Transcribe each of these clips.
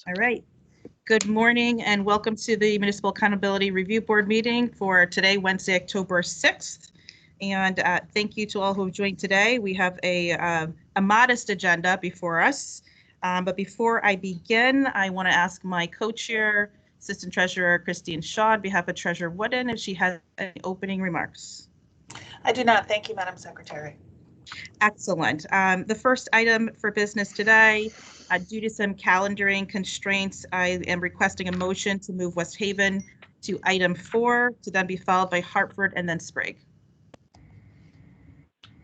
All right. Good morning and welcome to the Municipal Accountability Review Board meeting for today, Wednesday, October 6th. And thank you to all who have joined today. We have a modest agenda before us. But before I begin, I want to ask my co-chair, Assistant Treasurer Christine Shaw, on behalf of Treasurer Wooden, if she has any opening remarks. I do not. Thank you, Madam Secretary. Excellent. The first item for business today, due to some calendaring constraints, I am requesting a motion to move West Haven to item 4 to then be followed by Hartford and then Sprague.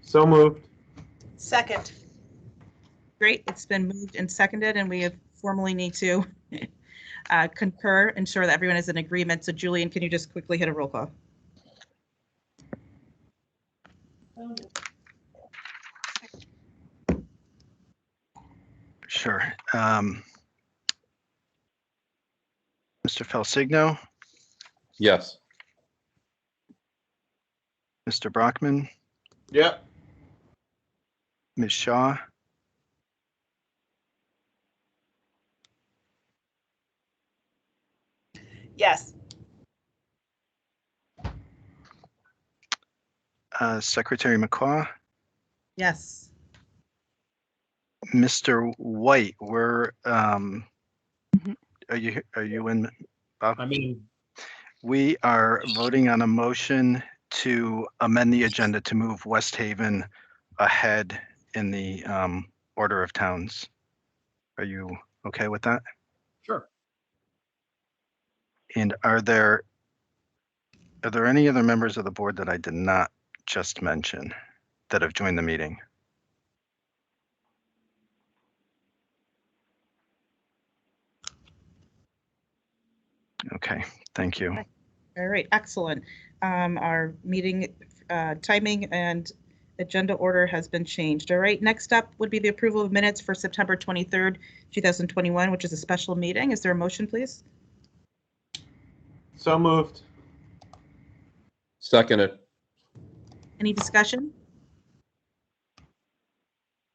So moved. Second. Great. It's been moved and seconded, and we have formally need to concur, ensure that everyone is in agreement. So Julian, can you just quickly hit a roll call? Sure. Mr. Felsigno, Yes. Mr. Brockman, Yep. Ms. Shaw, Yes. Secretary McCaw, Yes. Mr. White, are you in, Bob? I mean, We are voting on a motion to amend the agenda to move West Haven ahead in the order of towns. Are you okay with that? sure. And are there any other members of the board that I did not just mention that have joined the meeting? Okay, thank you. All right, excellent. Our meeting timing and agenda order has been changed. All right, next up would be the approval of minutes for September 23rd, 2021, which is a special meeting. Is there a motion, please? So moved. Seconded. Any discussion?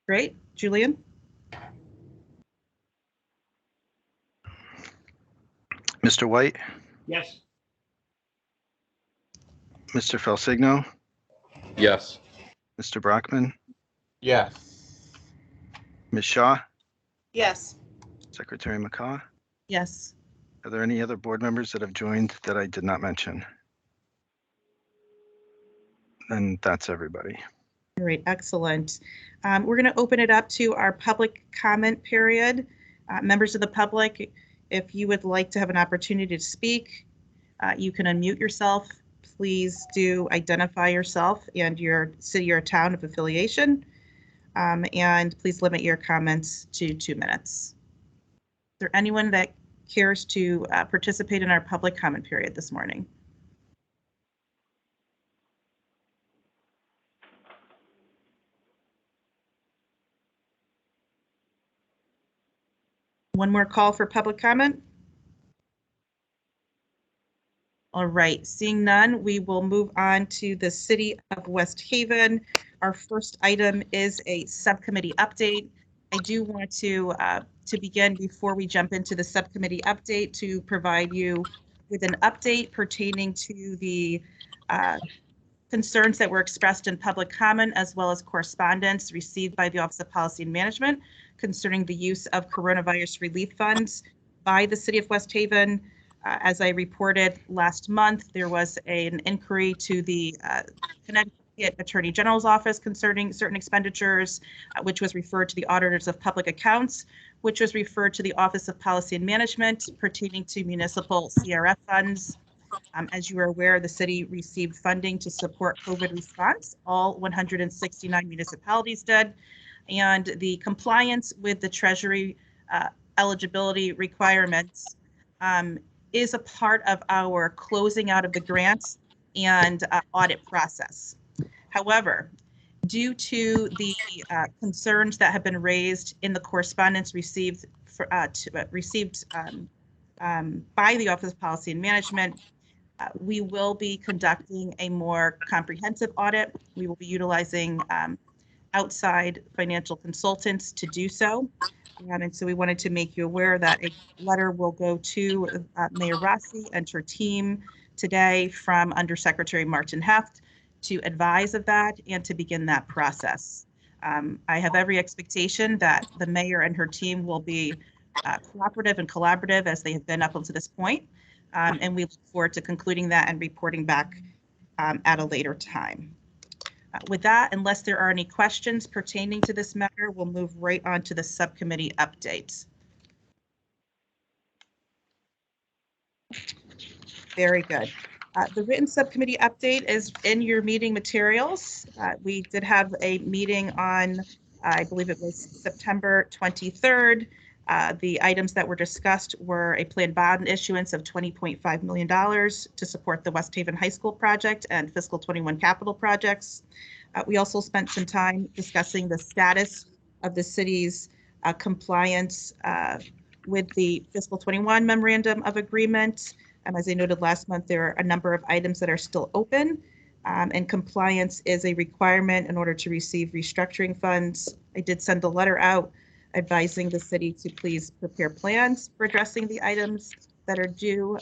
Great. Julian? Mr. White, Yes. Mr. Felsigno, Yes. Mr. Brockman, Yes. Ms. Shaw, Yes. Secretary McCaw. Yes. Are there any other board members that have joined that I did not mention? And that's everybody. All right, excellent. We're going to open it up to our public comment period. Members of the public, if you would like to have an opportunity to speak, you can unmute yourself. Please do identify yourself and your city or town of affiliation, and please limit your comments to 2 minutes. Is there anyone that cares to participate in our public comment period this morning? One more call for public comment. All right, seeing none, we will move on to the City of West Haven. Our first item is a subcommittee update. I do want to begin, before we jump into the subcommittee update, to provide you with an update pertaining to the concerns that were expressed in public comment, as well as correspondence received by the Office of Policy and Management concerning the use of coronavirus relief funds by the City of West Haven. As I reported last month, there was an inquiry to the Connecticut Attorney General's office concerning certain expenditures, which was referred to the Auditors of Public Accounts, which was referred to the Office of Policy and Management pertaining to municipal CRF funds. As you are aware, the city received funding to support COVID response. All 169 municipalities did, and the compliance with the Treasury eligibility requirements is a part of our closing out of the grants and audit process. However, due to the concerns that have been raised in the correspondence received by the Office of Policy and Management, we will be conducting a more comprehensive audit. We will be utilizing outside financial consultants to do so. And so we wanted to make you aware that a letter will go to Mayor Rossi and her team today from Undersecretary Martin Heft to advise of that and to begin that process. I have every expectation that the mayor and her team will be cooperative and collaborative as they have been up until this point. And we look forward to concluding that and reporting back at a later time. With that, unless there are any questions pertaining to this matter, we'll move right on to the subcommittee updates. Very good. The written subcommittee update is in your meeting materials. We did have a meeting on, I believe it was September 23rd. The items that were discussed were a planned bond issuance of $20.5 million to support the West Haven High School project and fiscal 21 capital projects. We also spent some time discussing the status of the city's compliance with the fiscal 21 memorandum of agreement. As I noted last month, there are a number of items that are still open, and compliance is a requirement in order to receive restructuring funds. I did send a letter out advising the city to please prepare plans for addressing the items that are due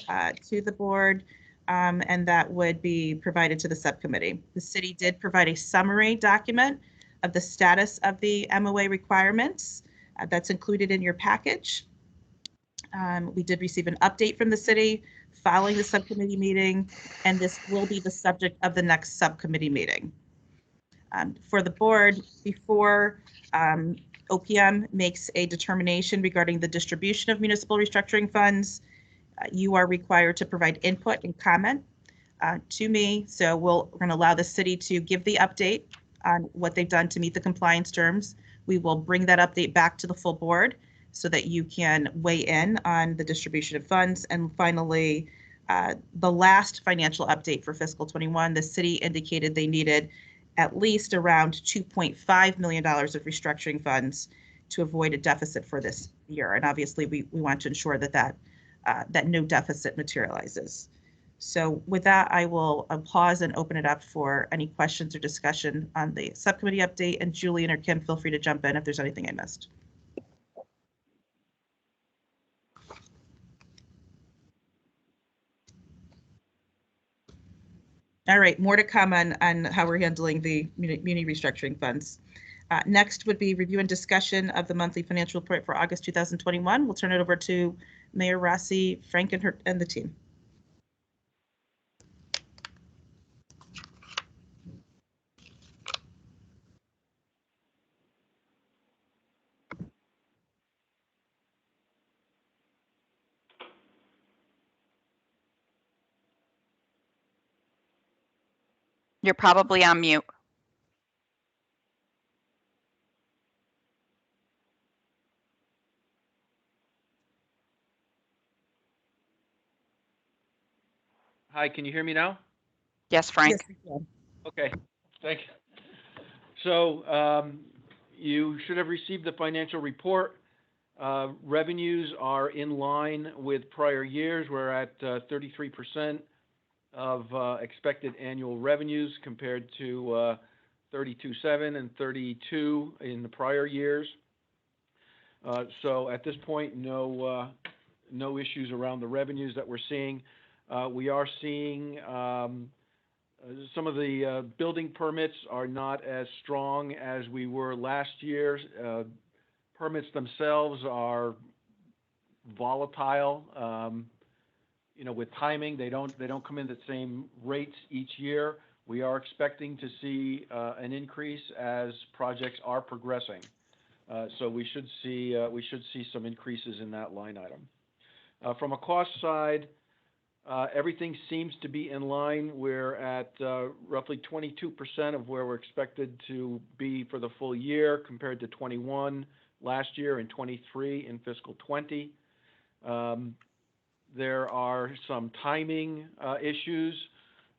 to the board, and that would be provided to the subcommittee. The city did provide a summary document of the status of the MOA requirements. That's included in your package. We did receive an update from the city following the subcommittee meeting, and this will be the subject of the next subcommittee meeting. For the board, before OPM makes a determination regarding the distribution of municipal restructuring funds, you are required to provide input and comment to me. So we're going to allow the city to give the update on what they've done to meet the compliance terms. We will bring that update back to the full board so that you can weigh in on the distribution of funds. And finally, the last financial update for fiscal 21, the city indicated they needed at least around $2.5 million of restructuring funds to avoid a deficit for this year. And obviously, we want to ensure that no deficit materializes. So with that, I will pause and open it up for any questions or discussion on the subcommittee update. And Julian or Kim, feel free to jump in if there's anything I missed. All right, more to come on how we're handling the muni restructuring funds. Next would be review and discussion of the monthly financial report for August 2021. We'll turn it over to Mayor Rossi, Frank, and the team. You're probably on mute. Hi, can you hear me now? Yes, Frank. Yes, we can. Okay, thank you. So you should have received the financial report. Revenues are in line with prior years. We're at 33% of expected annual revenues compared to 32.7 and 32 in the prior years. So at this point, no issues around the revenues that we're seeing. We are seeing some of the building permits are not as strong as we were last year. Permits themselves are volatile. With timing, they don't come in at the same rates each year. We are expecting to see an increase as projects are progressing. So we should see some increases in that line item. From a cost side, everything seems to be in line. We're at roughly 22% of where we're expected to be for the full year compared to 21 last year and 23 in fiscal 20. There are some timing issues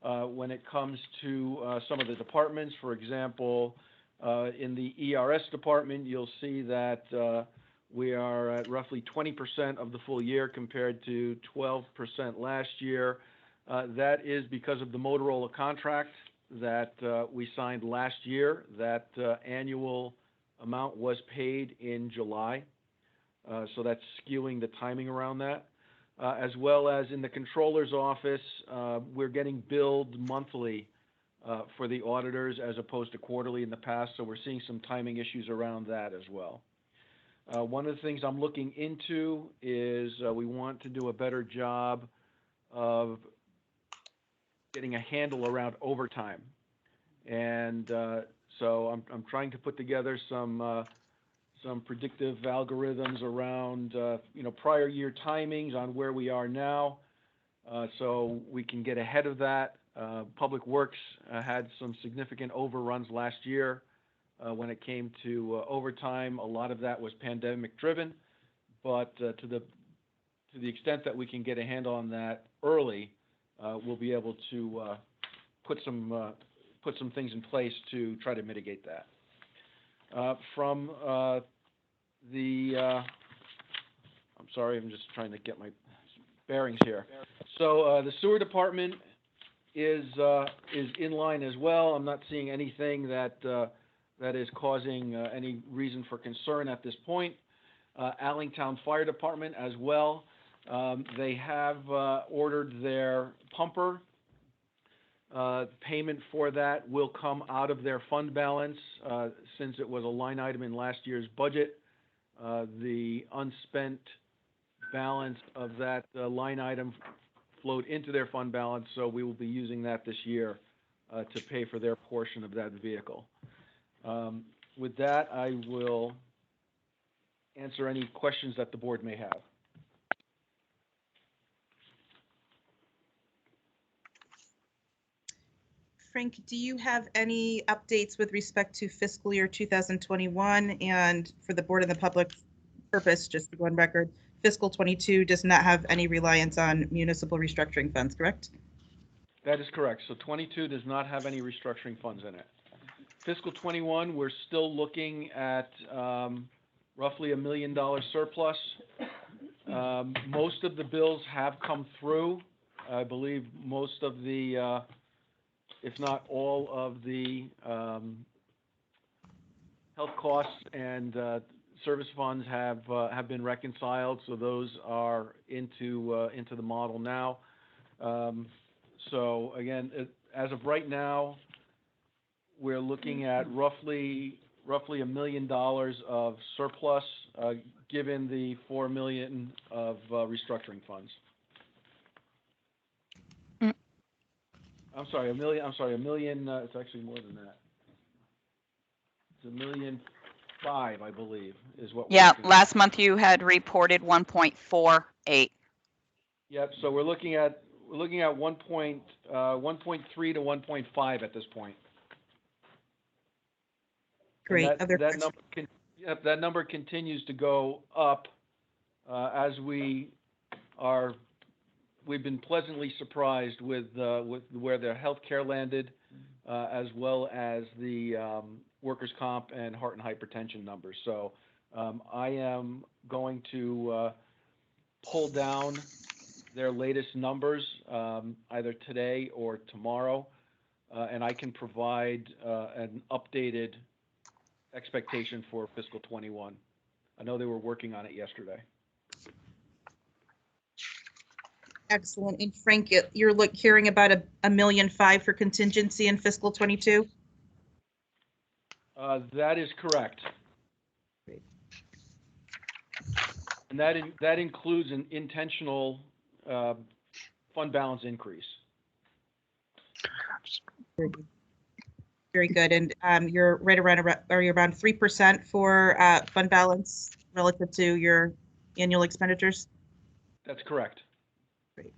when it comes to some of the departments. For example, in the ERS department, you'll see that we are at roughly 20% of the full year compared to 12% last year. That is because of the Motorola contract that we signed last year. That annual amount was paid in July. So that's skewing the timing around that. As well as in the controller's office, we're getting billed monthly for the auditors as opposed to quarterly in the past, so we're seeing some timing issues around that as well. One of the things I'm looking into is we want to do a better job of getting a handle around overtime. And so I'm trying to put together some predictive algorithms around, prior year timings on where we are now, so we can get ahead of that. Public Works had some significant overruns last year when it came to overtime. A lot of that was pandemic driven, but to the extent that we can get a handle on that early, we'll be able to put some things in place to try to mitigate that. From I'm sorry, I'm just trying to get my bearings here. So the sewer department is in line as well. I'm not seeing anything that is causing any reason for concern at this point. Allentown Fire Department as well. They have ordered their pumper. Payment for that will come out of their fund balance since it was a line item in last year's budget. The unspent balance of that line item flowed into their fund balance, so we will be using that this year to pay for their portion of that vehicle. With that, I will answer any questions that the board may have. Frank, do you have any updates with respect to fiscal year 2021? And for the board and the public purpose, just to go on record, fiscal 22 does not have any reliance on municipal restructuring funds, correct? That is correct. So 22 does not have any restructuring funds in it. Fiscal 21, we're still looking at roughly $1 million surplus. Most of the bills have come through. I believe most of the if not all of the health costs and service funds have been reconciled, so those are into the model now. So again, as of right now, we're looking at roughly $1 million of surplus, given the $4 million of restructuring funds. I'm sorry, $1 million. It's actually more than that. It's $1.5 million, I believe, is what. Yeah, last month you had reported 1.48. Yep. So we're looking at 1.3 to 1.5 at this point. Great. And that number continues to go up as we've been pleasantly surprised with where the healthcare landed, as well as the workers' comp and heart and hypertension numbers. So I am going to pull down their latest numbers either today or tomorrow, and I can provide an updated expectation for fiscal 21. I know they were working on it yesterday. Excellent. And Frank, you're hearing about $1.5 million for contingency in fiscal 22? That is correct. Great. And that includes an intentional fund balance increase. Very good. And you're right around 3% for fund balance relative to your annual expenditures? That's correct. Great.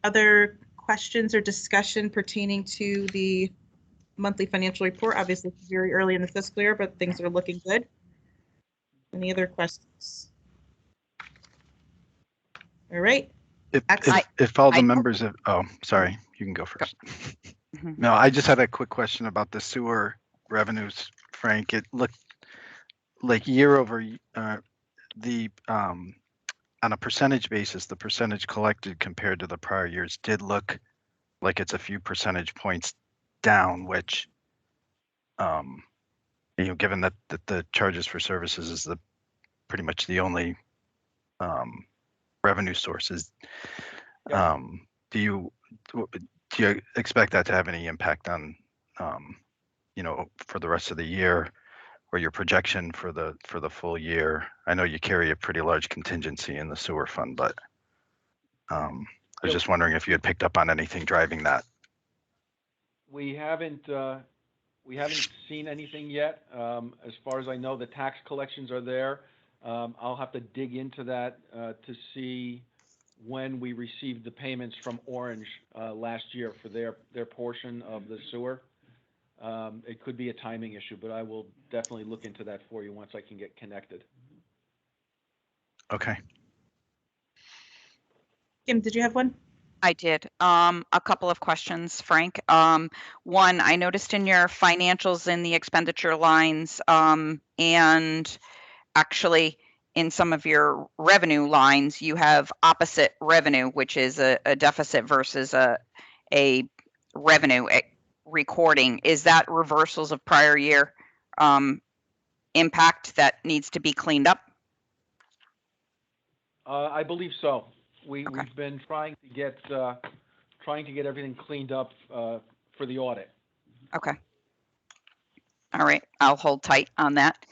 Other questions or discussion pertaining to the monthly financial report? Obviously, it's very early in the fiscal year, but things are looking good. Any other questions? All right. If all the members of, sorry, you can go first. Mhm. No, I just had a quick question about the sewer revenues, Frank. It looked like year over on a percentage basis, the percentage collected compared to the prior years did look like it's a few percentage points down, which, given that the charges for services is the pretty much the only revenue sources. Yeah. Do you expect that to have any impact on, for the rest of the year, or your projection for the full year? I know you carry a pretty large contingency in the sewer fund, but I was just wondering if you had picked up on anything driving that. We haven't seen anything yet. As far as I know, the tax collections are there. I'll have to dig into that to see when we received the payments from Orange last year for their portion of the sewer. It could be a timing issue, but I will definitely look into that for you once I can get connected. Okay. Kim, did you have one? I did. A couple of questions, Frank. One, I noticed in your financials in the expenditure lines, and actually in some of your revenue lines, you have opposite revenue, which is a deficit versus a revenue recording. Is that reversals of prior year impact that needs to be cleaned up? I believe so. Okay. We've been trying to get everything cleaned up for the audit. Okay. All right. I'll hold tight on that.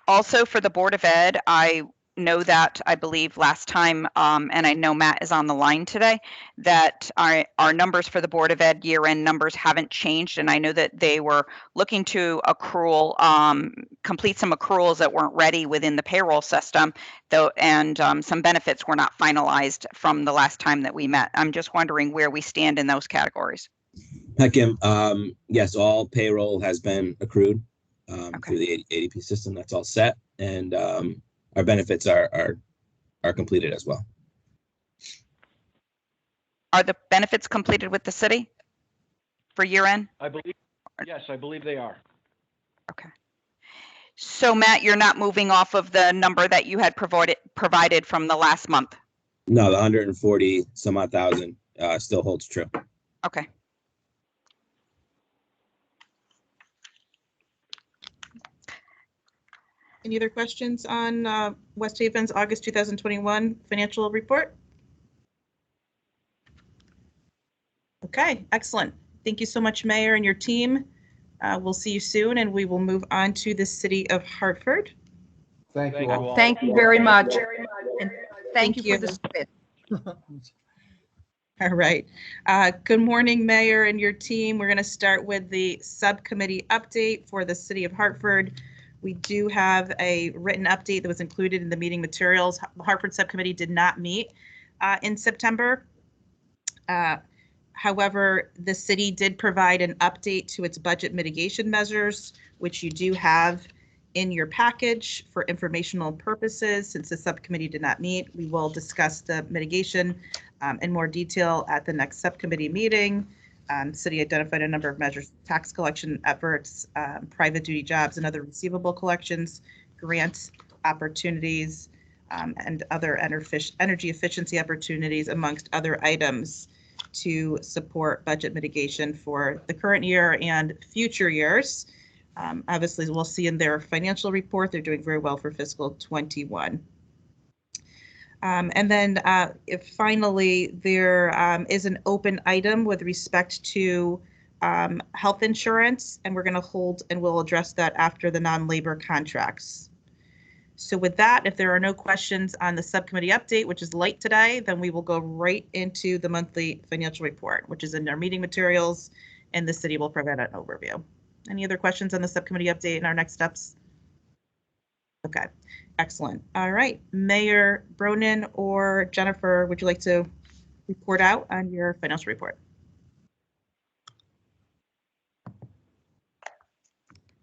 Also for the Board of Ed, I know that I believe last time, and I know Matt is on the line today, that our numbers for the Board of Ed year-end numbers haven't changed. And I know that they were looking to accrual, complete some accruals that weren't ready within the payroll system, though, and some benefits were not finalized from the last time that we met. I'm just wondering where we stand in those categories. Hi, Kim. Yes, all payroll has been accrued Okay. through the ADP system. That's all set, and our benefits are completed as well. Are the benefits completed with the city for year-end? I believe they are. Okay. So Matt, you're not moving off of the number that you had provided from the last month? No, the 140 some odd thousand still holds true. Okay. Any other questions on West Haven's August 2021 financial report? Okay, excellent. Thank you so much, Mayor and your team. We'll see you soon, and we will move on to the City of Hartford. Thank you all. Thank you very much. And Thank thank you for you. the spit. All right. Good morning, Mayor and your team. We're going to start with the subcommittee update for the City of Hartford. We do have a written update that was included in the meeting materials. The Hartford subcommittee did not meet in September. However, the city did provide an update to its budget mitigation measures, which you do have in your package for informational purposes. Since the subcommittee did not meet, we will discuss the mitigation in more detail at the next subcommittee meeting. City identified a number of measures: tax collection efforts, private duty jobs and other receivable collections, grant opportunities, and other energy efficiency opportunities, amongst other items, to support budget mitigation for the current year and future years. Obviously, we'll see in their financial report, they're doing very well for fiscal 21. And then if finally, there is an open item with respect to health insurance, and we're going to hold and we'll address that after the non-labor contracts. So with that, if there are no questions on the subcommittee update, which is light today, then we will go right into the monthly financial report, which is in our meeting materials, and the city will provide an overview. Any other questions on the subcommittee update and our next steps? Okay, excellent. All right, Mayor Bronin or Jennifer, would you like to report out on your financial report?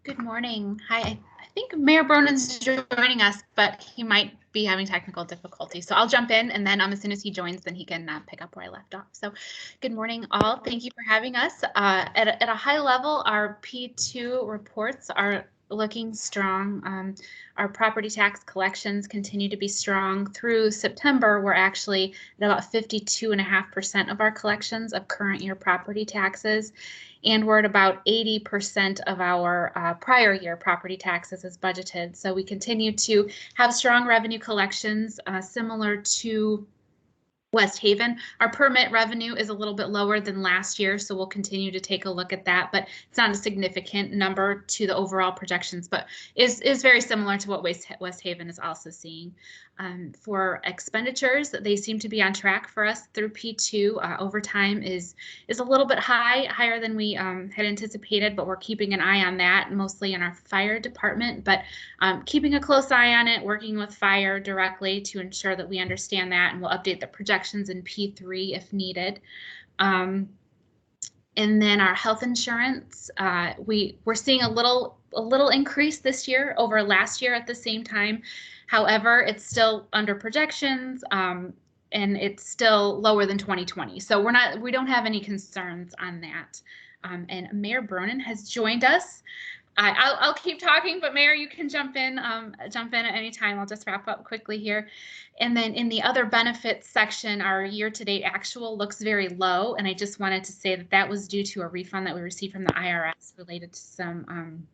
Good morning. Hi. I think Mayor Bronin's joining us, but he might be having technical difficulties. So I'll jump in, and then as soon as he joins, then he can pick up where I left off. So good morning, all. Thank you for having us. At a high level, our P2 reports are looking strong. Our property tax collections continue to be strong. Through September, we're actually at about 52.5% of our collections of current year property taxes. And we're at about 80% of our prior year property taxes as budgeted. So we continue to have strong revenue collections, similar to West Haven. Our permit revenue is a little bit lower than last year, so we'll continue to take a look at that, but it's not a significant number to the overall projections, but is very similar to what West Haven is also seeing. For expenditures, they seem to be on track for us through P2. Overtime is a little bit higher than we had anticipated, but we're keeping an eye on that, mostly in our fire department, but keeping a close eye on it, working with fire directly to ensure that we understand that, and we'll update the projections in P3 if needed. And then our health insurance, we're seeing a little increase this year over last year at the same time. However, it's still under projections, and it's still lower than 2020. So we don't have any concerns on that. And Mayor Bronin has joined us. I'll keep talking, but Mayor, you can jump in at any time. I'll just wrap up quickly here. And then in the other benefits section, our year-to-date actual looks very low. And I just wanted to say that was due to a refund that we received from the IRS related to some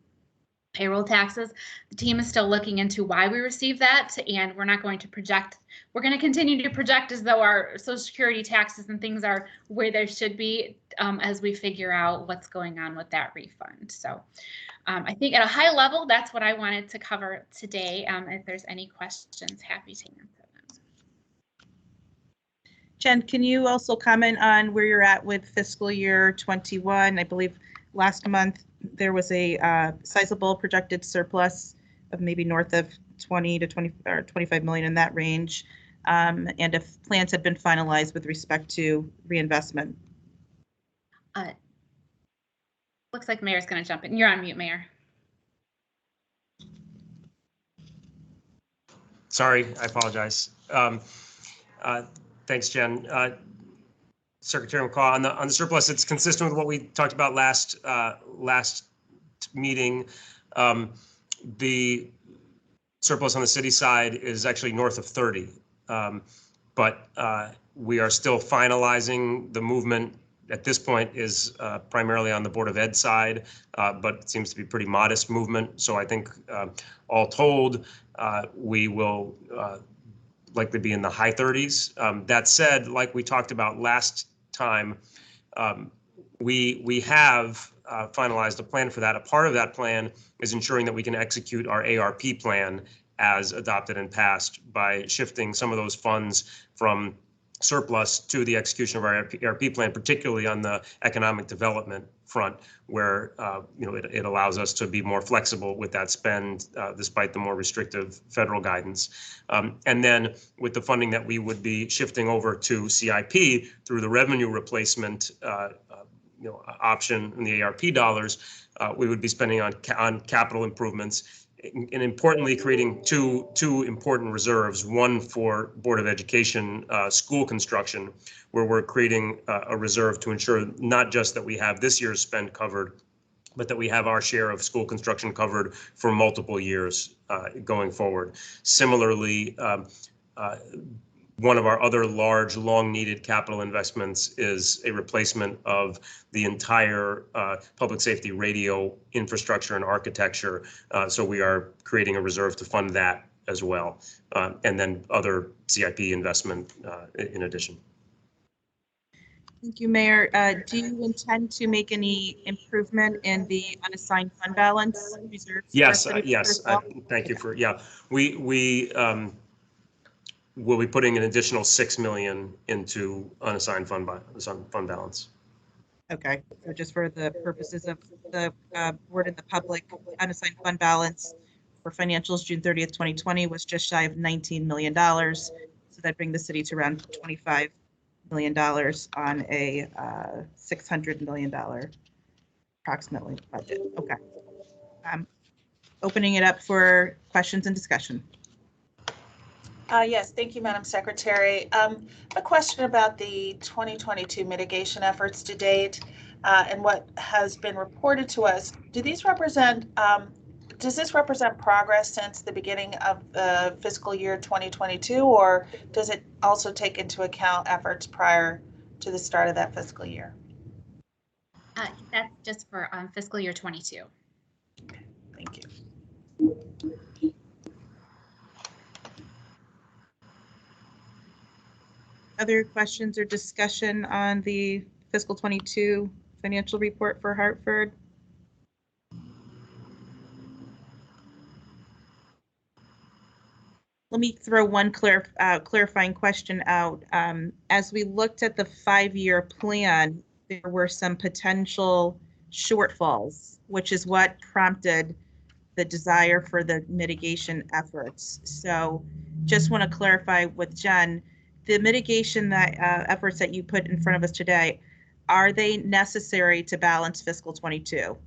payroll taxes. The team is still looking into why we received that, and we're not going to project. We're going to continue to project as though our Social Security taxes and things are where they should be as we figure out what's going on with that refund. So I think at a high level, that's what I wanted to cover today. If there's any questions, happy to answer them. Jen, can you also comment on where you're at with fiscal year 21? I believe last month there was a sizable projected surplus of maybe north of 20 to 20 or 25 million in that range, and if plans had been finalized with respect to reinvestment. Looks like Mayor's going to jump in. You're on mute, Mayor. Sorry, I apologize. Thanks, Jen. Secretary McCaw, on the surplus, it's consistent with what we talked about last meeting. The surplus on the city side is actually north of 30, but we are still finalizing the movement. At this point is primarily on the Board of Ed side, but it seems to be pretty modest movement. So I think all told, we will likely be in the high 30s. That said, like we talked about last time, we have finalized a plan for that. A part of that plan is ensuring that we can execute our ARP plan as adopted and passed by shifting some of those funds from surplus to the execution of our ARP plan, particularly on the economic development front, where it allows us to be more flexible with that spend, despite the more restrictive federal guidance. And then with the funding that we would be shifting over to CIP through the revenue replacement option in the ARP dollars, we would be spending on capital improvements, and importantly, creating two important reserves, one for Board of Education school construction, where we're creating a reserve to ensure not just that we have this year's spend covered, but that we have our share of school construction covered for multiple years going forward. Similarly, one of our other large, long-needed capital investments is a replacement of the entire public safety radio infrastructure and architecture. So we are creating a reserve to fund that as well, and then other CIP investment in addition. Thank you, Mayor. Do you intend to make any improvement in the unassigned fund balance reserves? Yes, yes. Thank you for, we'll be putting an additional $6 million into unassigned fund balance. Okay, so just for the purposes of the board and the public, unassigned fund balance for financials June 30th, 2020 was just shy of $19 million. So that brings the city to around $25 million on a $600 million approximately budget. Okay. Opening it up for questions and discussion. Yes, thank you, Madam Secretary. A question about the 2022 mitigation efforts to date and what has been reported to us. Do these represent does this represent progress since the beginning of the fiscal year 2022, or does it also take into account efforts prior to the start of that fiscal year? That's just for fiscal year 22. Thank you. Other questions or discussion on the fiscal 22 financial report for Hartford? Let me throw one clarifying question out. As we looked at the 5-year plan, there were some potential shortfalls, which is what prompted the desire for the mitigation efforts. So just want to clarify with Jen, the mitigation efforts that you put in front of us today, are they necessary to balance fiscal 22?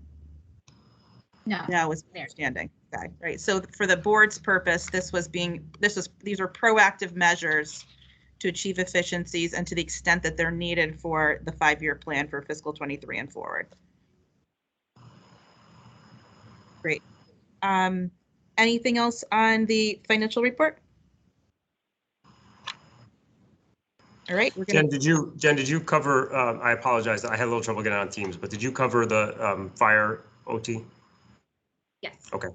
No, is my understanding. Okay, right. So for the board's purpose, these are proactive measures to achieve efficiencies and to the extent that they're needed for the 5-year plan for fiscal 23 and forward. Great. Anything else on the financial report? All right, we're gonna. Jen, did you cover, I apologize, I had a little trouble getting on Teams, but did you cover the fire OT? Yes. Okay.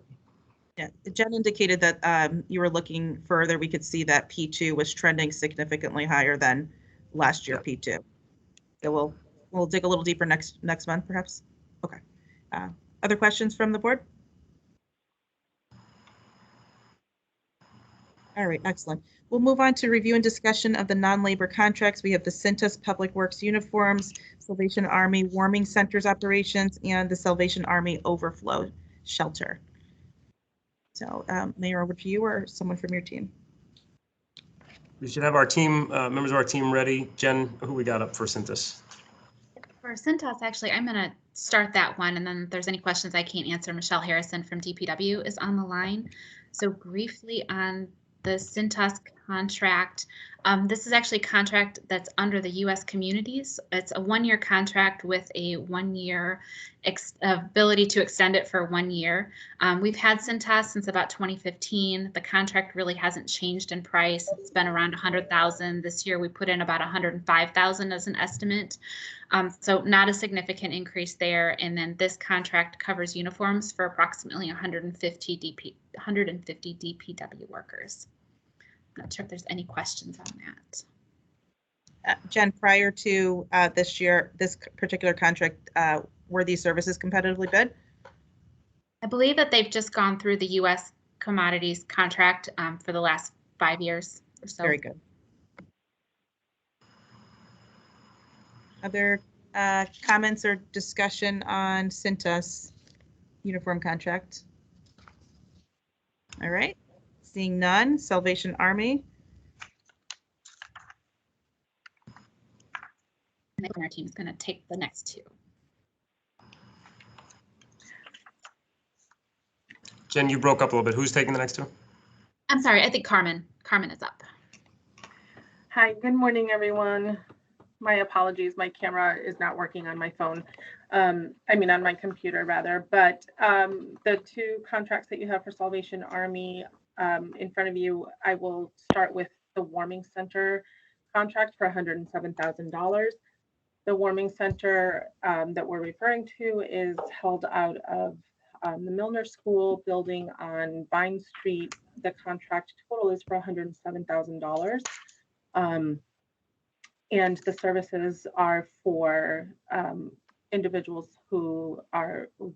Yeah, Jen indicated that you were looking further. We could see that P2 was trending significantly higher than last year P2. So we'll dig a little deeper next month, perhaps. Okay. Other questions from the board? All right, excellent. We'll move on to review and discussion of the non-labor contracts. We have the Cintas Public Works uniforms, Salvation Army warming centers operations, and the Salvation Army overflow shelter. So Mayor, over to you or someone from your team. We should have our team, members of our team ready. Jen, who we got up for Cintas? For Cintas, actually, I'm going to start that one. And then if there's any questions I can't answer, Michelle Harrison from DPW is on the line. So briefly on the Cintas contract, this is actually a contract that's under the U.S. communities. It's a 1-year contract with a 1-year ability to extend it for 1 year. We've had Cintas since about 2015. The contract really hasn't changed in price. It's been around $100,000. This year we put in about $105,000 as an estimate. So not a significant increase there. And then this contract covers uniforms for approximately 150 DPW workers. I'm not sure if there's any questions on that. Jen, prior to this particular contract, were these services competitively bid? I believe that they've just gone through the U.S. commodities contract for the last 5 years or so. Very good. Other comments or discussion on Cintas uniform contract? All right, seeing none. Salvation Army. And then our team is going to take the next 2. Jen, you broke up a little bit. Who's taking the next 2? I'm sorry, I think Carmen is up. Hi, good morning, everyone. My apologies, my camera is not working on my phone. On my computer rather, but the 2 contracts that you have for Salvation Army in front of you, I will start with the warming center contract for $107,000. The warming center that we're referring to is held out of the Milner School building on Vine Street. The contract total is for $107,000. And the services are for individuals who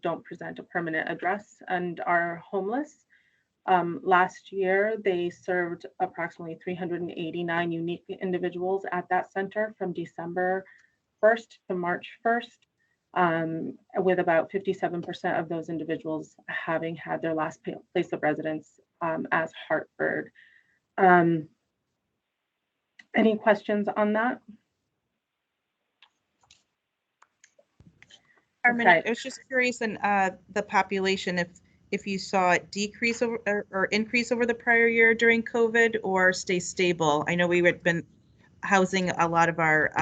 don't present a permanent address and are homeless. Last year, they served approximately 389 unique individuals at that center from December 1st to March 1st, with about 57% of those individuals having had their last place of residence as Hartford. Any questions on that? Carmen, I was just curious in the population if you saw it decrease or increase over the prior year during COVID or stay stable. I know we had been housing a lot of our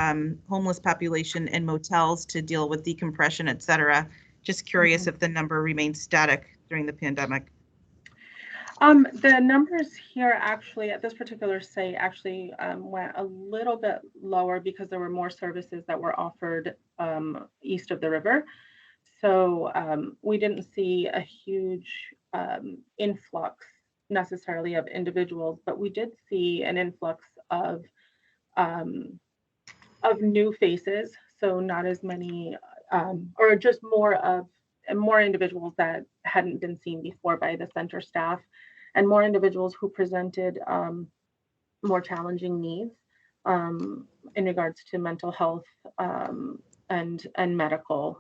homeless population in motels to deal with decompression, et cetera. Just curious if the number remained static during the pandemic? The numbers here actually at this particular site actually went a little bit lower because there were more services that were offered east of the river. So we didn't see a huge influx necessarily of individuals, but we did see an influx of new faces. So not as many, or just more individuals that hadn't been seen before by the center staff, and more individuals who presented more challenging needs in regards to mental health and medical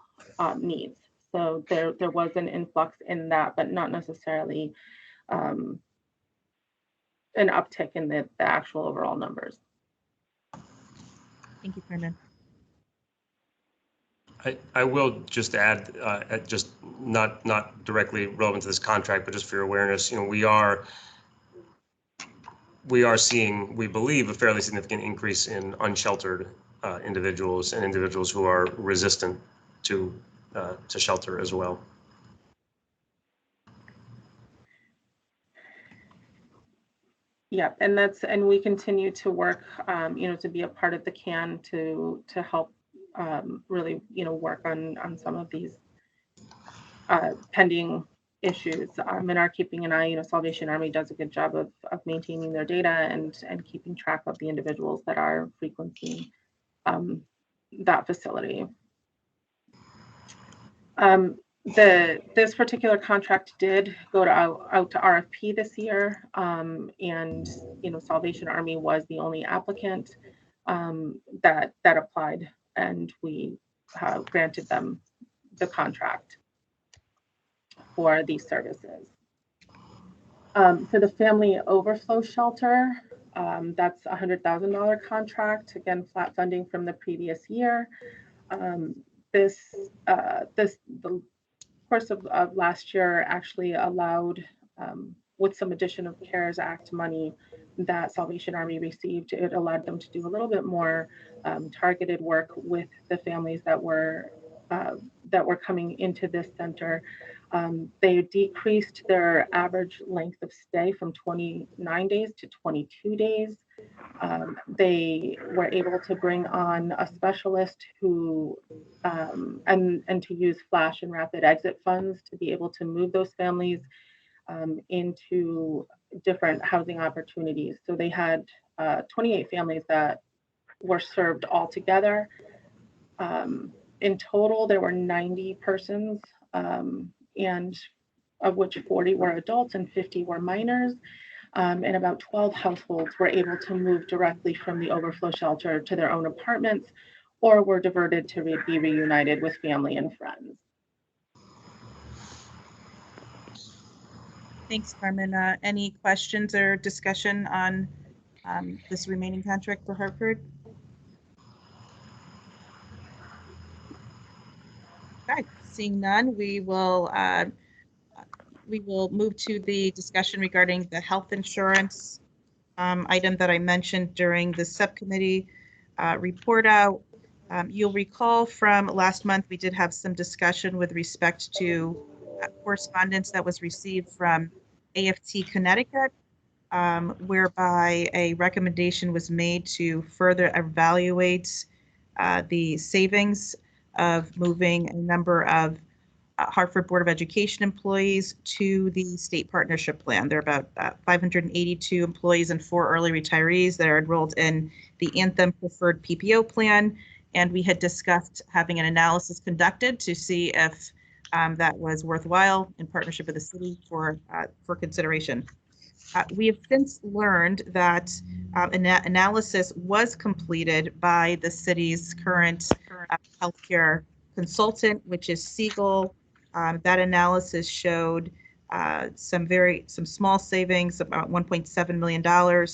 needs. So there was an influx in that, but not necessarily an uptick in the actual overall numbers. Thank you, Carmen. I will just add, just not directly relevant to this contract, but just for your awareness, we are seeing, we believe, a fairly significant increase in unsheltered individuals and individuals who are resistant to shelter as well. Yeah, and we continue to work, to be a part of the CAN to help really, work on some of these pending issues, and are keeping an eye. Salvation Army does a good job of maintaining their data and keeping track of the individuals that are frequenting that facility. This particular contract did go out to RFP this year, and Salvation Army was the only applicant that applied, and we granted them the contract for these services. For the family overflow shelter, that's a $100,000 contract, again flat funding from the previous year. The course of last year actually allowed, with some addition of CARES Act money that Salvation Army received, it allowed them to do a little bit more targeted work with the families that were coming into this center. They decreased their average length of stay from 29 days to 22 days. They were able to bring on a specialist who and to use flash and rapid exit funds to be able to move those families into different housing opportunities. So they had 28 families that were served altogether. In total, there were 90 persons, and of which 40 were adults and 50 were minors. And about 12 households were able to move directly from the overflow shelter to their own apartments, or were diverted to be reunited with family and friends. Thanks, Carmen. Any questions or discussion on this remaining contract for Hartford? Okay, seeing none, we will move to the discussion regarding the health insurance item that I mentioned during the subcommittee report out. You'll recall from last month, we did have some discussion with respect to correspondence that was received from AFT Connecticut, whereby a recommendation was made to further evaluate the savings of moving a number of Hartford Board of Education employees to the state partnership plan. There are about 582 employees and 4 early retirees that are enrolled in the Anthem Preferred PPO plan, and we had discussed having an analysis conducted to see if that was worthwhile in partnership with the city for consideration. We have since learned that an analysis was completed by the city's current healthcare consultant, which is Siegel. That analysis showed some small savings, about $1.7 million,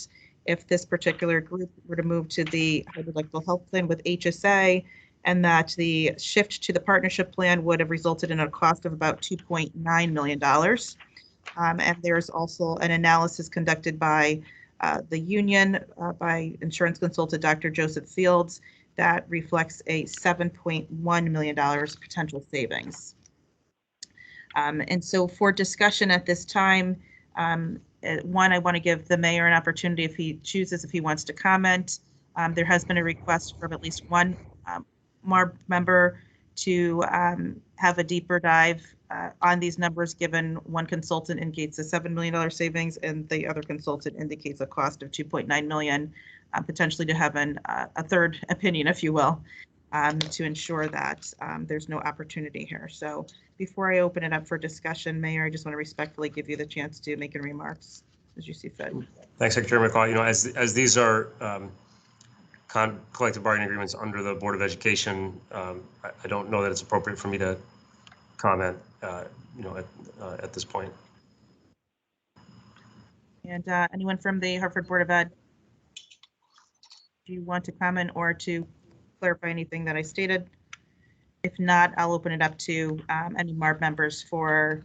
if this particular group were to move to the hydroelectric health plan with HSA, and that the shift to the partnership plan would have resulted in a cost of about $2.9 million. And there's also an analysis conducted by the union, by insurance consultant Dr. Joseph Fields, that reflects a $7.1 million potential savings. And so for discussion at this time, one, I want to give the mayor an opportunity if he chooses, if he wants to comment. There has been a request from at least one MARB member to have a deeper dive on these numbers, given one consultant indicates a $7 million savings and the other consultant indicates a cost of $2.9 million, potentially to have a third opinion, if you will, to ensure that there's no opportunity here. So before I open it up for discussion, Mayor, I just want to respectfully give you the chance to make any remarks as you see fit. Thanks, Secretary McCaw. You know, as these are collective bargaining agreements under the Board of Education, I don't know that it's appropriate for me to comment, you know, at this point. And anyone from the Hartford Board of Ed, do you want to comment or to clarify anything that I stated? If not, I'll open it up to any MARB members for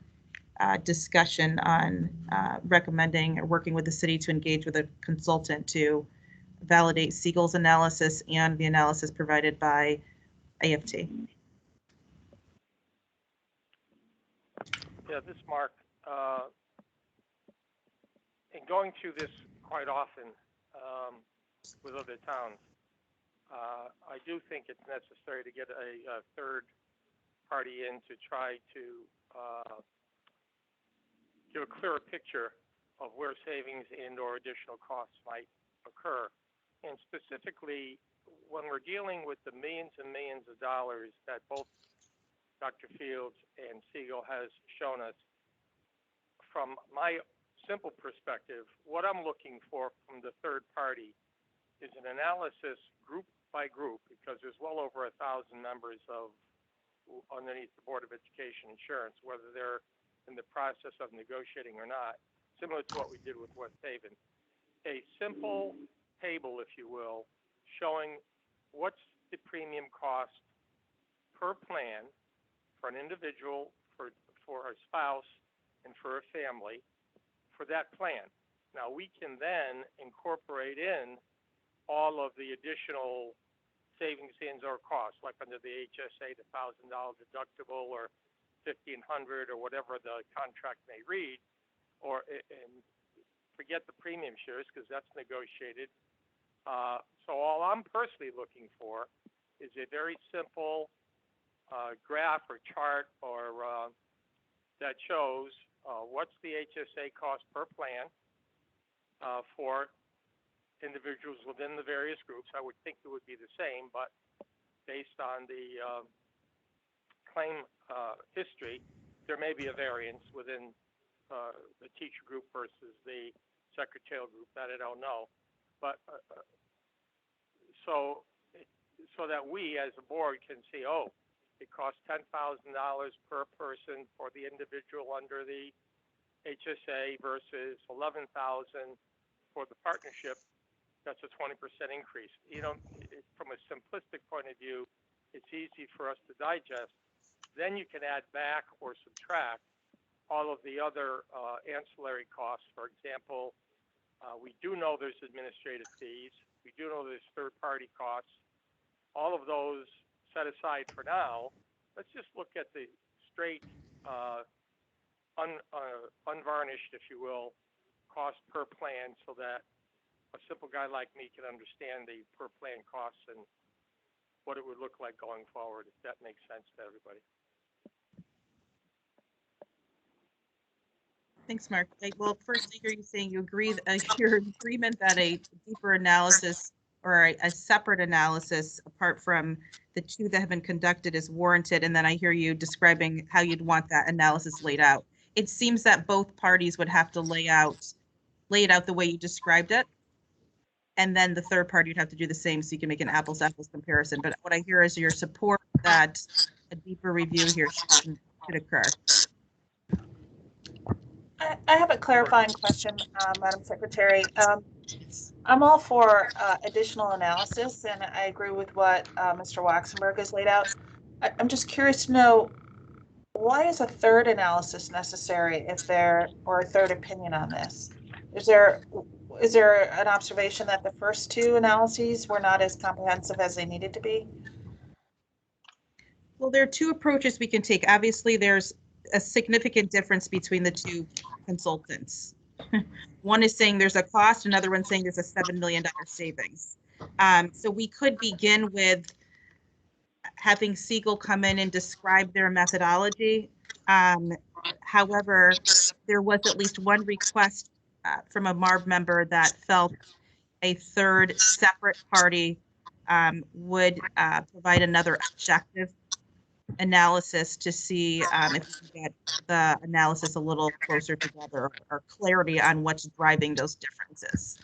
discussion on recommending or working with the city to engage with a consultant to validate Siegel's analysis and the analysis provided by AFT. Yeah, this is Mark. In going through this quite often with other towns, I do think it's necessary to get a third party in to try to give a clearer picture of where savings and or additional costs might occur. And specifically, when we're dealing with the millions and millions of dollars that both Dr. Fields and Siegel has shown us, from my simple perspective, what I'm looking for from the third party is an analysis group by group, because there's well over 1,000 members of underneath the Board of Education insurance, whether they're in the process of negotiating or not, similar to what we did with West Haven. A simple table, if you will, showing what's the premium cost per plan for an individual, for a spouse, and for a family for that plan. Now, we can then incorporate in all of the additional savings and or costs, like under the HSA, the $1,000 deductible or $1,500 or whatever the contract may read, or and forget the premium shares because that's negotiated. So all I'm personally looking for is a very simple graph or chart or that shows what's the HSA cost per plan for individuals within the various groups. I would think it would be the same, but based on the claim history, there may be a variance within the teacher group versus the secretarial group. That I don't know. But so that we as a board can see, oh, it costs $10,000 per person for the individual under the HSA versus $11,000 for the partnership. That's a 20% increase. You know, from a simplistic point of view, it's easy for us to digest. Then you can add back or subtract all of the other ancillary costs. For example, we do know there's administrative fees. We do know there's third-party costs. All of those set aside for now. Let's just look at the straight, unvarnished, if you will, cost per plan, so that a simple guy like me can understand the per plan costs and what it would look like going forward, if that makes sense to everybody. Thanks, Mark. Well, first I hear you saying you agree, your agreement that a deeper analysis or a separate analysis apart from the two that have been conducted is warranted. And then I hear you describing how you'd want that analysis laid out. It seems that both parties would have to lay it out the way you described it. And then the third party would have to do the same so you can make an apples to apples comparison. But what I hear is your support that a deeper review here should occur. I have a clarifying question, Madam Secretary. I'm all for additional analysis, and I agree with what Mr. Waxenberg has laid out. I'm just curious to know, why is a third analysis necessary or a third opinion on this? Is there an observation that the first two analyses were not as comprehensive as they needed to be? Well, there are two approaches we can take. Obviously, there's a significant difference between the two consultants. One is saying there's a cost, another one's saying there's a $7 million savings. So we could begin with having Siegel come in and describe their methodology. However, there was at least one request from a MARB member that felt a third separate party would provide another objective analysis to see if we can get the analysis a little closer together or clarity on what's driving those differences.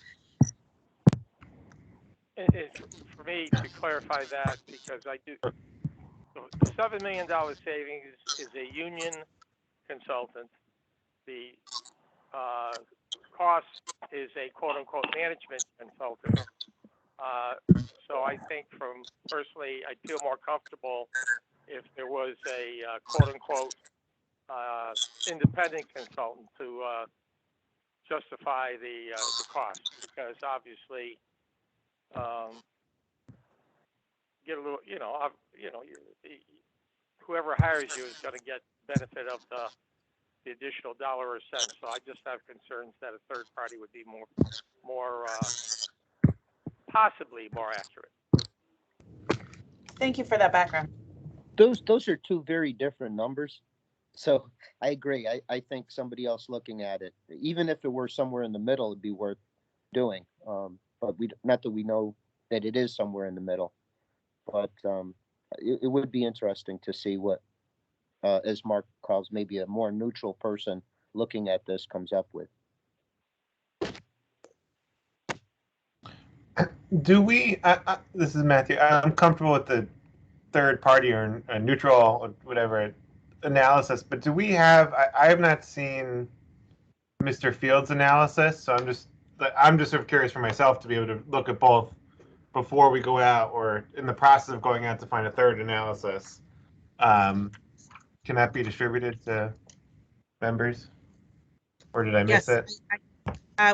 For me to clarify that, because I do, the $7 million savings is a union consultant. The cost is a quote-unquote management consultant. So I think personally, I'd feel more comfortable if there was a quote-unquote independent consultant to justify the cost, because obviously get a little, whoever hires you is going to get benefit of the additional dollar or cent. So I just have concerns that a third party would be more possibly more accurate. Thank you for that background. Those are two very different numbers. So I agree. I think somebody else looking at it, even if it were somewhere in the middle, it'd be worth doing. But not that we know that it is somewhere in the middle, but it would be interesting to see what, as Mark calls, maybe a more neutral person looking at this comes up with. Do we, this is Matthew, I'm comfortable with the third party or a neutral or whatever analysis, but do we have, I have not seen Mr. Fields' analysis, so I'm just sort of curious for myself to be able to look at both before we go out or in the process of going out to find a third analysis. Can that be distributed to members? Or did I miss it?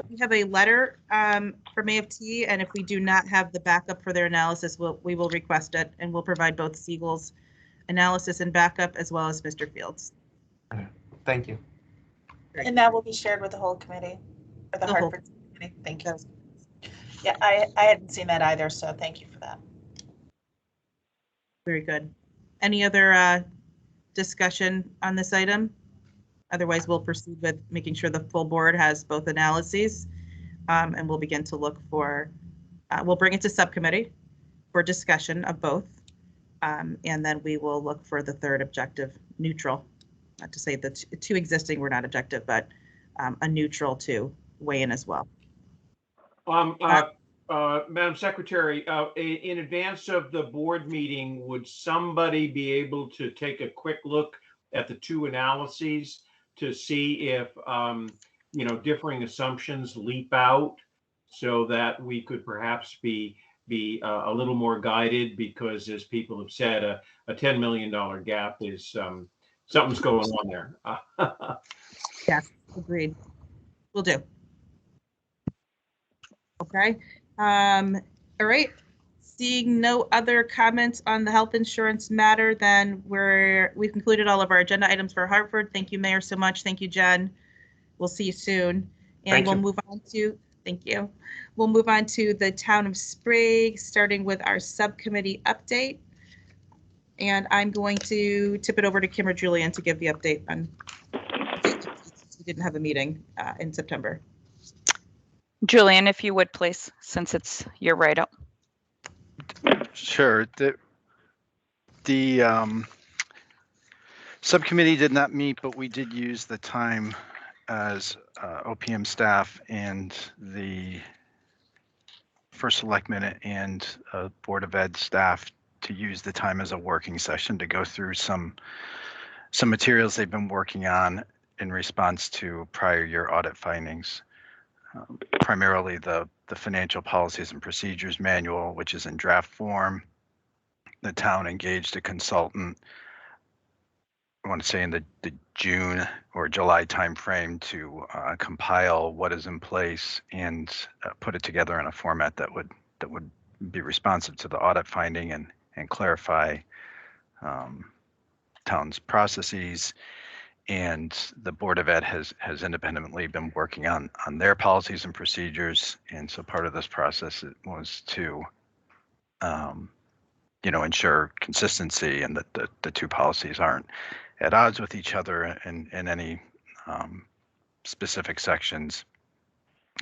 We have a letter from AFT, and if we do not have the backup for their analysis, we will request it, and we'll provide both Siegel's analysis and backup as well as Mr. Fields. Thank you. And that will be shared with the whole committee, or the Hartford committee. Thank you. Yeah, I hadn't seen that either, so thank you for that. Very good. Any other discussion on this item? Otherwise, we'll proceed with making sure the full board has both analyses, and we'll begin to look for, we'll bring it to subcommittee for discussion of both, and then we will look for the third objective, neutral. Not to say that two existing were not objective, but a neutral to weigh in as well. Madam Secretary, in advance of the board meeting, would somebody be able to take a quick look at the two analyses to see if, differing assumptions leap out so that we could perhaps be a little more guided? Because as people have said, a $10 million gap is something's going on there. Yes, agreed. Will do. Okay. All right. Seeing no other comments on the health insurance matter, then we've concluded all of our agenda items for Hartford. Thank you, Mayor, so much. Thank you, Jen. We'll see you soon. And we'll move on to, thank you. We'll move on to the Town of Sprague, starting with our subcommittee update. And I'm going to tip it over to Kim or Julian to give the update on, we didn't have a meeting in September. Julian, if you would, please, since it's your write-up. Sure. The subcommittee did not meet, but we did use the time as OPM staff and the First Selectman and Board of Ed staff to use the time as a working session to go through some materials they've been working on in response to prior year audit findings. Primarily the Financial Policies and Procedures Manual, which is in draft form. The town engaged a consultant, I want to say in the June or July timeframe, to compile what is in place and put it together in a format that would be responsive to the audit finding and clarify town's processes. And the Board of Ed has independently been working on their policies and procedures. And so part of this process was to, ensure consistency and that the two policies aren't at odds with each other in any specific sections.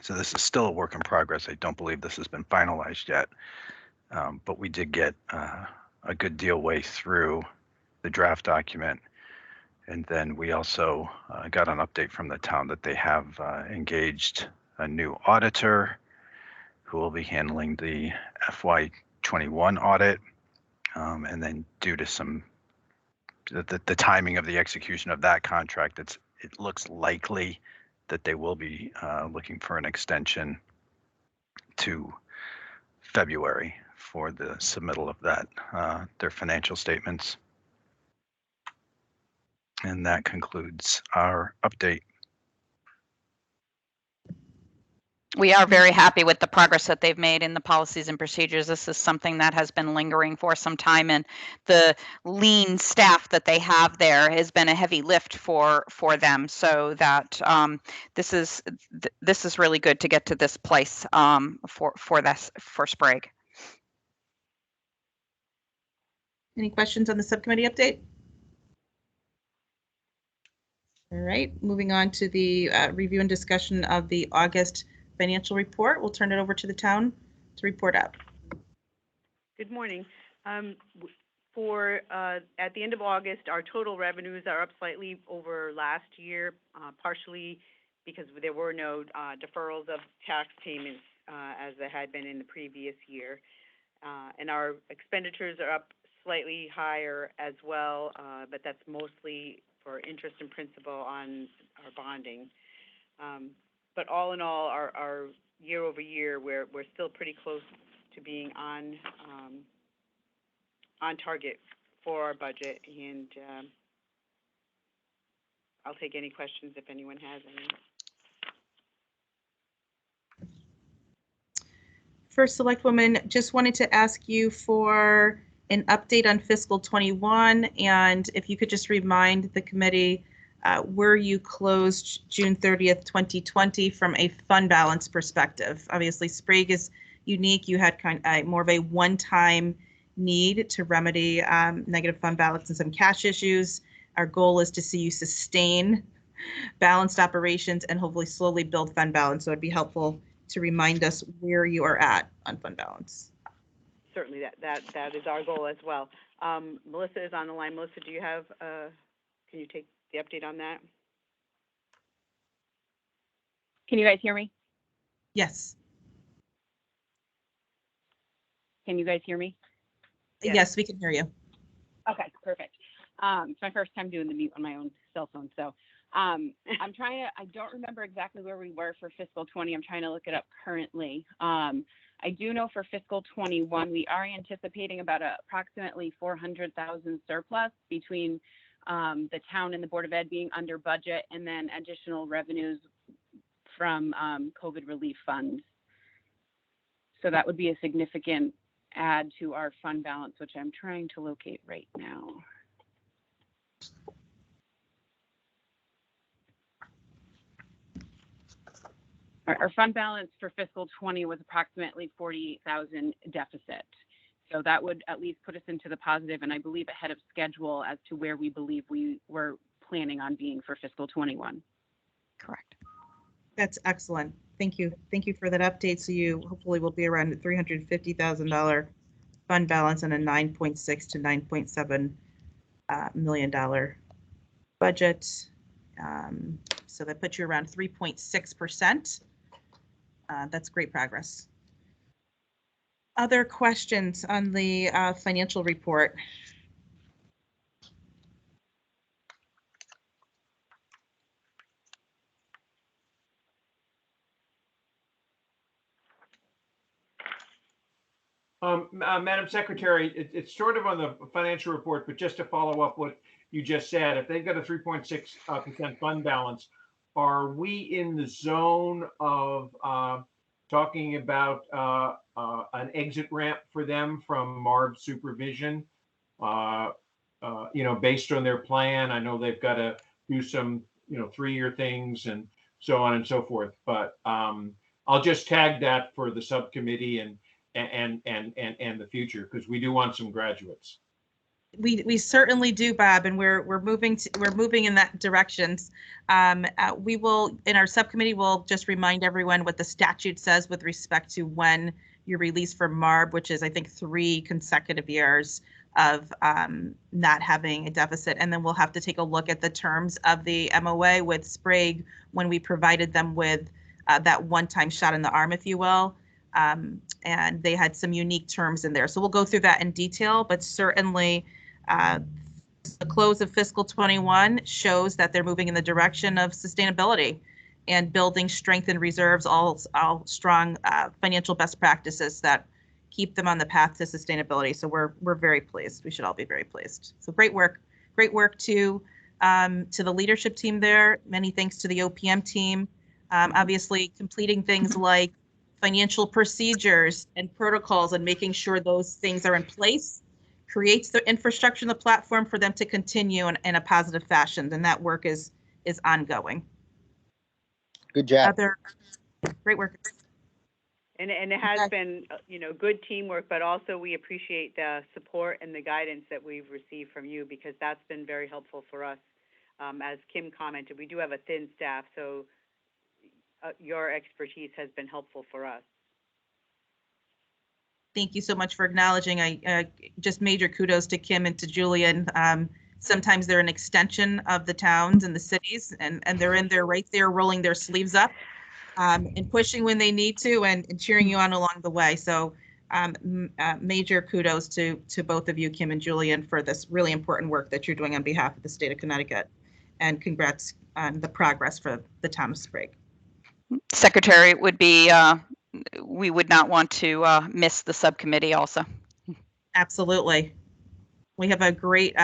So this is still a work in progress. I don't believe this has been finalized yet, but we did get a good deal way through the draft document. And then we also got an update from the town that they have engaged a new auditor who will be handling the FY21 audit. And then due to the timing of the execution of that contract, it looks likely that they will be looking for an extension to February for the submittal of that, their financial statements. And that concludes our update. We are very happy with the progress that they've made in the policies and procedures. This is something that has been lingering for some time, and the lean staff that they have there has been a heavy lift for them. So that this is really good to get to this place for Sprague. Any questions on the subcommittee update? All right, moving on to the review and discussion of the August financial report. We'll turn it over to the town to report out. Good morning. At the end of August, our total revenues are up slightly over last year, partially because there were no deferrals of tax payments as there had been in the previous year. And our expenditures are up slightly higher as well, but that's mostly for interest and principal on our bonding. But all in all, our year over year, we're still pretty close to being on target for our budget, and I'll take any questions if anyone has any. First Selectwoman, just wanted to ask you for an update on fiscal 21, and if you could just remind the committee where you closed June 30th, 2020 from a fund balance perspective. Obviously, Sprague is unique. You had more of a one-time need to remedy negative fund balance and some cash issues. Our goal is to see you sustain balanced operations and hopefully slowly build fund balance. So it'd be helpful to remind us where you are at on fund balance. Certainly, that is our goal as well. Melissa is on the line. Melissa, do you have, can you take the update on that? Can you guys hear me? Yes. Can you guys hear me? Yes, we can hear you. Okay, perfect. It's my first time doing the mute on my own cell phone. So I don't remember exactly where we were for fiscal 20. I'm trying to look it up currently. I do know for fiscal 21, we are anticipating about approximately 400,000 surplus between the town and the Board of Ed being under budget, and then additional revenues from COVID relief funds. So that would be a significant add to our fund balance, which I'm trying to locate right now. Our fund balance for fiscal 20 was approximately 48,000 deficit. So that would at least put us into the positive, and I believe ahead of schedule as to where we believe we were planning on being for fiscal 21. Correct. That's excellent. Thank you. Thank you for that update. So you hopefully will be around a $350,000 fund balance and a $9.6 to $9.7 million budget. So that puts you around 3.6%. That's great progress. Other questions on the financial report? Madam Secretary, it's sort of on the financial report, but just to follow up what you just said, if they've got a 3.6% fund balance, are we in the zone of talking about an exit ramp for them from MARB supervision? Based on their plan, I know they've got a do some, 3-year things and so on and so forth. But I'll just tag that for the subcommittee and the future, because we do want some graduates. We certainly do, Bob, and we're moving in that direction. We will, in our subcommittee, we'll just remind everyone what the statute says with respect to when you're released from MARB, which is, I think, 3 consecutive years of not having a deficit. And then we'll have to take a look at the terms of the MOA with Sprague when we provided them with that one-time shot in the arm, if you will. And they had some unique terms in there. So we'll go through that in detail, but certainly the close of fiscal 21 shows that they're moving in the direction of sustainability and building strength and reserves, all strong financial best practices that keep them on the path to sustainability. So we're very pleased. We should all be very pleased. So great work to the leadership team there. Many thanks to the OPM team. Obviously completing things like financial procedures and protocols and making sure those things are in place creates the infrastructure and the platform for them to continue in a positive fashion. And that work is ongoing. Good job. Great work. And it has been, good teamwork, but also we appreciate the support and the guidance that we've received from you, because that's been very helpful for us. As Kim commented, we do have a thin staff, so your expertise has been helpful for us. Thank you so much for acknowledging. I just major kudos to Kim and to Julian. Sometimes they're an extension of the towns and the cities, and they're in there right there rolling their sleeves up and pushing when they need to and cheering you on along the way. So major kudos to both of you, Kim and Julian, for this really important work that you're doing on behalf of the state of Connecticut. And congrats on the progress for the town of Sprague. Secretary, would be we would not want to miss the subcommittee also. Absolutely. We have a great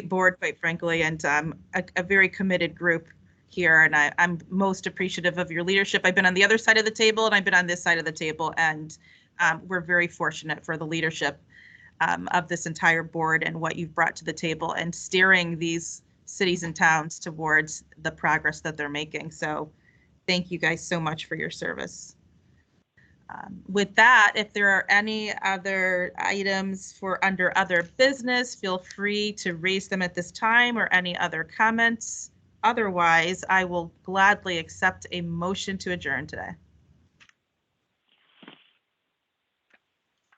board, quite frankly, and a very committed group here. And I'm most appreciative of your leadership. I've been on the other side of the table and I've been on this side of the table, and we're very fortunate for the leadership of this entire board and what you've brought to the table and steering these cities and towns towards the progress that they're making. So thank you guys so much for your service. With that, if there are any other items for under other business, feel free to raise them at this time, or any other comments. Otherwise, I will gladly accept a motion to adjourn today.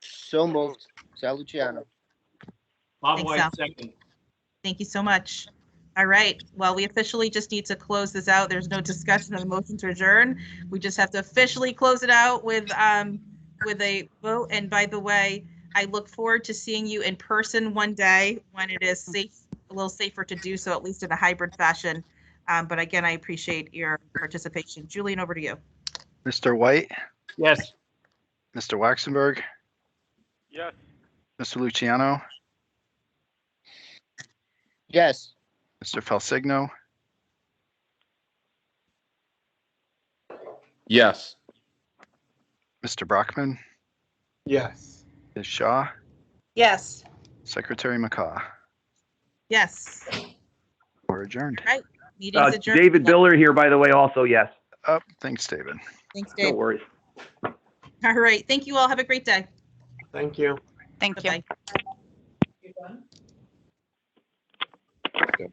So moved. Sal Luciano. Bob Thanks, White, Sal. second. Thank you so much. All right. Well, we officially just need to close this out. There's no discussion of the motion to adjourn. We just have to officially close it out with a vote. And by the way, I look forward to seeing you in person one day when it is safe, a little safer to do so, at least in a hybrid fashion. But again, I appreciate your participation. Julian, over to you. Mr. White, Yes. Mr. Waxenberg, Yes. Mr. Luciano, Yes. Mr. Felsigno, Yes. Mr. Brockman, Yes. Ms. Shaw, Yes. Secretary McCaw. Yes. We're adjourned. All right. Meeting's adjourned. David Biller here, by the way, also yes. Oh, thanks, David. Thanks, No Dave. worries. All right. Thank you all. Have a great day. Thank you. Thank you. Bye-bye. Okay.